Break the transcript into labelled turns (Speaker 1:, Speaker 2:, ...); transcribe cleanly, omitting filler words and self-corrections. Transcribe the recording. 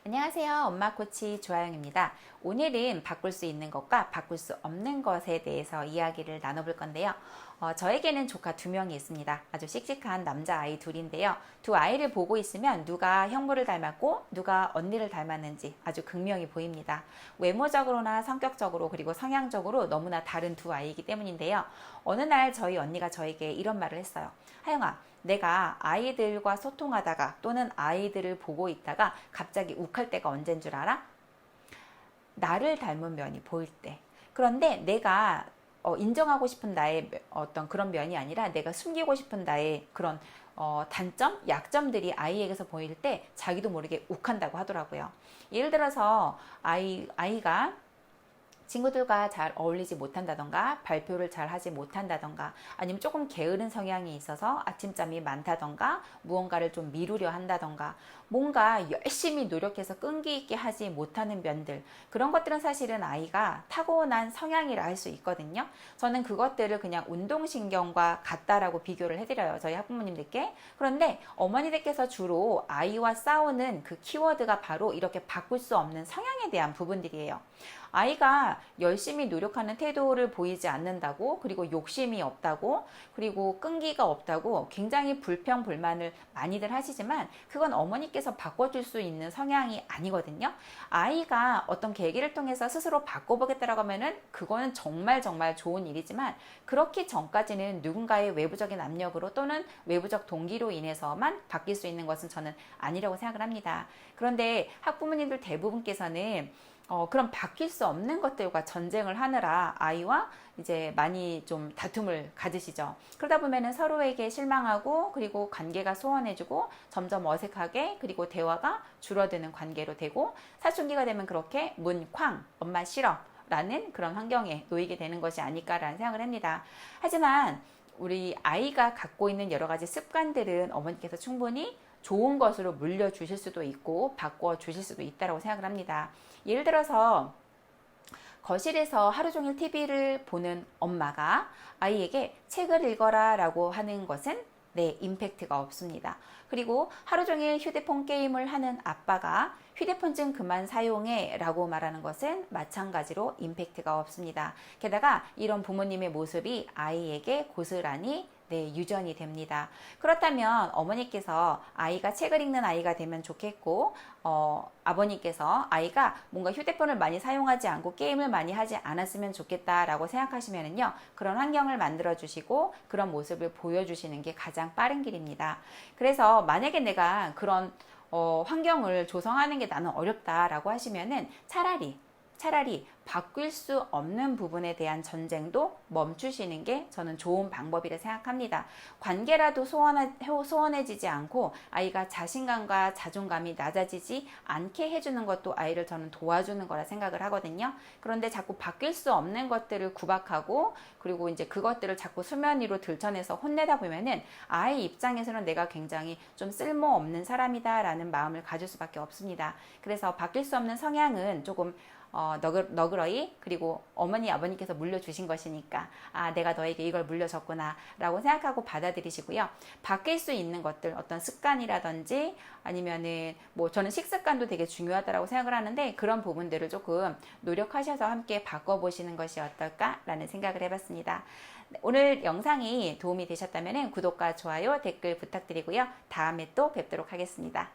Speaker 1: 안녕하세요. 엄마 코치 조아영입니다. 오늘은 바꿀 수 있는 것과 바꿀 수 없는 것에 대해서 이야기를 나눠볼 건데요. 저에게는 조카 2명이 있습니다. 아주 씩씩한 남자아이 둘인데요. 두 아이를 보고 있으면 누가 형부를 닮았고 누가 언니를 닮았는지 아주 극명히 보입니다. 외모적으로나 성격적으로 그리고 성향적으로 너무나 다른 두 아이이기 때문인데요. 어느 날 저희 언니가 저에게 이런 말을 했어요. 하영아, 내가 아이들과 소통하다가 또는 아이들을 보고 있다가 갑자기 욱할 때가 언제인 줄 알아? 나를 닮은 면이 보일 때. 그런데 내가 인정하고 싶은 나의 어떤 그런 면이 아니라 내가 숨기고 싶은 나의 그런 단점, 약점들이 아이에게서 보일 때 자기도 모르게 욱한다고 하더라고요. 예를 들어서 아이가 친구들과 잘 어울리지 못한다던가 발표를 잘 하지 못한다던가 아니면 조금 게으른 성향이 있어서 아침잠이 많다던가 무언가를 좀 미루려 한다던가 뭔가 열심히 노력해서 끈기 있게 하지 못하는 면들, 그런 것들은 사실은 아이가 타고난 성향이라 할 수 있거든요. 저는 그것들을 그냥 운동신경과 같다라고 비교를 해드려요, 저희 학부모님들께. 그런데 어머니들께서 주로 아이와 싸우는 그 키워드가 바로 이렇게 바꿀 수 없는 성향에 대한 부분들이에요. 아이가 열심히 노력하는 태도를 보이지 않는다고, 그리고 욕심이 없다고, 그리고 끈기가 없다고 굉장히 불평불만을 많이들 하시지만 그건 어머니께서 바꿔줄 수 있는 성향이 아니거든요. 아이가 어떤 계기를 통해서 스스로 바꿔보겠다라고 하면은 그거는 정말 좋은 일이지만 그렇기 전까지는 누군가의 외부적인 압력으로 또는 외부적 동기로 인해서만 바뀔 수 있는 것은 저는 아니라고 생각을 합니다. 그런데 학부모님들 대부분께서는 그럼 바뀔 수 없는 것들과 전쟁을 하느라 아이와 이제 많이 좀 다툼을 가지시죠. 그러다 보면은 서로에게 실망하고 그리고 관계가 소원해지고 점점 어색하게 그리고 대화가 줄어드는 관계로 되고 사춘기가 되면 그렇게 문쾅 엄마 싫어 라는 그런 환경에 놓이게 되는 것이 아닐까라는 생각을 합니다. 하지만 우리 아이가 갖고 있는 여러 가지 습관들은 어머니께서 충분히 좋은 것으로 물려주실 수도 있고 바꿔 주실 수도 있다고 생각을 합니다. 예를 들어서 거실에서 하루 종일 TV를 보는 엄마가 아이에게 책을 읽어라 라고 하는 것은 임팩트가 없습니다. 그리고 하루 종일 휴대폰 게임을 하는 아빠가 휴대폰 좀 그만 사용해 라고 말하는 것은 마찬가지로 임팩트가 없습니다. 게다가 이런 부모님의 모습이 아이에게 고스란히 유전이 됩니다. 그렇다면 어머니께서 아이가 책을 읽는 아이가 되면 좋겠고 아버님께서 아이가 뭔가 휴대폰을 많이 사용하지 않고 게임을 많이 하지 않았으면 좋겠다라고 생각하시면은요, 그런 환경을 만들어 주시고 그런 모습을 보여주시는 게 가장 빠른 길입니다. 그래서 만약에 내가 그런 환경을 조성하는 게 나는 어렵다라고 하시면은 차라리 바뀔 수 없는 부분에 대한 전쟁도 멈추시는 게 저는 좋은 방법이라 생각합니다. 관계라도 소원해지지 않고 아이가 자신감과 자존감이 낮아지지 않게 해주는 것도 아이를 저는 도와주는 거라 생각을 하거든요. 그런데 자꾸 바뀔 수 없는 것들을 구박하고 그리고 이제 그것들을 자꾸 수면 위로 들춰내서 혼내다 보면은 아이 입장에서는 내가 굉장히 좀 쓸모없는 사람이다 라는 마음을 가질 수밖에 없습니다. 그래서 바뀔 수 없는 성향은 조금 너그러이, 그리고 어머니 아버님께서 물려주신 것이니까 내가 너에게 이걸 물려줬구나 라고 생각하고 받아들이시고요. 바뀔 수 있는 것들, 어떤 습관이라든지 아니면은 뭐 저는 식습관도 되게 중요하다고 생각을 하는데 그런 부분들을 조금 노력하셔서 함께 바꿔보시는 것이 어떨까 라는 생각을 해봤습니다. 오늘 영상이 도움이 되셨다면 구독과 좋아요, 댓글 부탁드리고요. 다음에 또 뵙도록 하겠습니다.